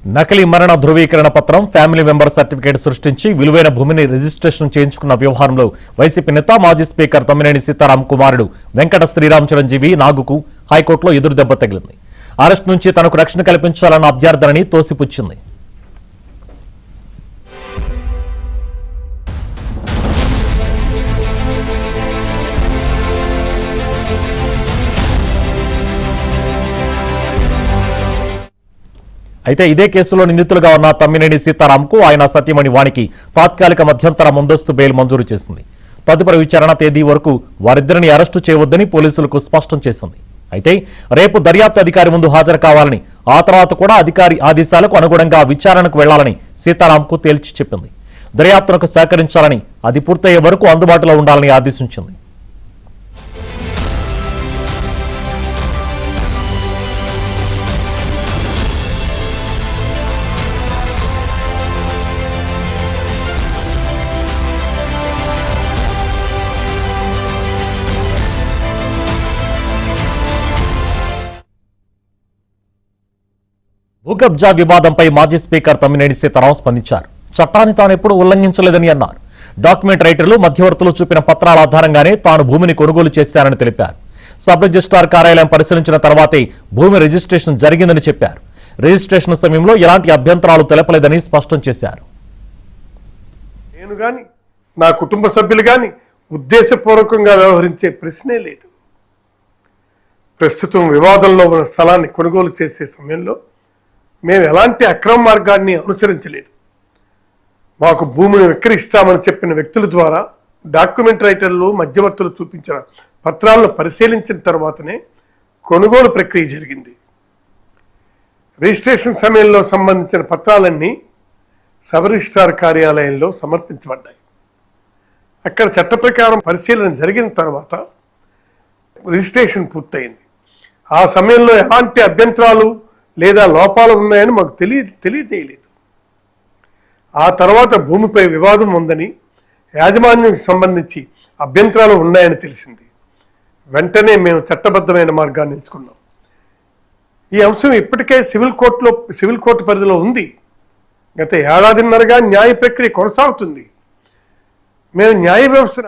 నకిలీ మరణ ధృవీకరణ పత్రం, ఫ్యామిలీ మెంబర్ సర్టిఫికేట్ సృష్టించి విలువైన భూమిని రిజిస్ట్రేషన్ చేయించుకున్న వ్యవహారంలో వైసీపీ నేత మాజీ స్పీకర్ తమ్మినేని సీతారాం కుమారుడు వెంకట శ్రీరామ్ చిరంజీవి నాగుకు హైకోర్టులో ఎదురుదెబ్బ తగిలింది. అరెస్ట్ నుంచి తనకు రక్షణ కల్పించాలన్న అభ్యర్థనని తోసిపుచ్చింది. అయితే ఇదే కేసులో నిందితులుగా ఉన్న తమ్మినేని సీతారాంకు ఆయన సతీమణి వాణికి తాత్కాలిక మధ్యంతర ముందస్తు బెయిల్ మంజూరు చేసింది. తదుపరి విచారణ తేదీ వరకు వారిద్దరిని అరెస్టు చేయవద్దని పోలీసులకు స్పష్టం చేసింది. అయితే రేపు దర్యాప్తు అధికారి ముందు హాజరు కావాలని, ఆ తర్వాత కూడా అధికారి ఆదేశాలకు అనుగుణంగా విచారణకు వెళ్లాలని సీతారాంకు తేల్చి చెప్పింది. దర్యాప్తునకు సహకరించాలని, అది పూర్తయ్యే వరకు అందుబాటులో ఉండాలని ఆదేశించింది. భూకబ్జా వివాదంపై మాజీ స్పీకర్ తమ్మినేని సీతారాం స్పందించారు. చట్టాన్ని తాను ఎప్పుడూ ఉల్లంఘించలేదని అన్నారు. డాక్యుమెంట్ రైటర్లు, మధ్యవర్తులు చూపిన పత్రాల ఆధారంగానే తాను భూమిని కొనుగోలు చేశానని తెలిపారు. సబ్ రిజిస్ట్రార్ కార్యాలయం పరిశీలించిన తర్వాతే భూమి రిజిస్ట్రేషన్ జరిగిందని చెప్పారు. రిజిస్ట్రేషన్ సమయంలో ఎలాంటి అభ్యంతరాలు తెలపలేదని స్పష్టం చేశారు. నేను గాని, నా కుటుంబ సభ్యులు గాని ఉద్దేశపూర్వకంగా వ్యవహరించే ప్రశ్నే లేదు. ప్రస్తుతం వివాదంలో ఉన్న స్థలాన్ని కొనుగోలు చేసే సమయంలో మేము ఎలాంటి అక్రమ మార్గాన్ని అనుసరించలేదు. మాకు భూమిని విక్రయిస్తామని చెప్పిన వ్యక్తుల ద్వారా డాక్యుమెంట్ రైటర్లు, మధ్యవర్తులు చూపించిన పత్రాలను పరిశీలించిన తర్వాతనే కొనుగోలు ప్రక్రియ జరిగింది. రిజిస్ట్రేషన్ సమయంలో సంబంధించిన పత్రాలన్నీ సబ్ రిజిస్ట్రార్ కార్యాలయంలో సమర్పించబడ్డాయి. అక్కడ చట్ట ప్రకారం పరిశీలన జరిగిన తర్వాత రిజిస్ట్రేషన్ పూర్తయింది. ఆ సమయంలో ఎలాంటి అభ్యంతరాలు లేదా లోపాలు ఉన్నాయని మాకు తెలియజేయలేదు. ఆ తర్వాత భూమిపై వివాదం ఉందని, యాజమాన్యానికి సంబంధించి అభ్యంతరాలు ఉన్నాయని తెలిసింది. వెంటనే మేము చట్టబద్ధమైన మార్గాన్ని ఎంచుకున్నాం. ఈ అంశం ఇప్పటికే సివిల్ కోర్టు పరిధిలో ఉంది. గత ఏడాదిన్నరగా న్యాయ ప్రక్రియ కొనసాగుతుంది. మేము న్యాయ వ్యవస్థ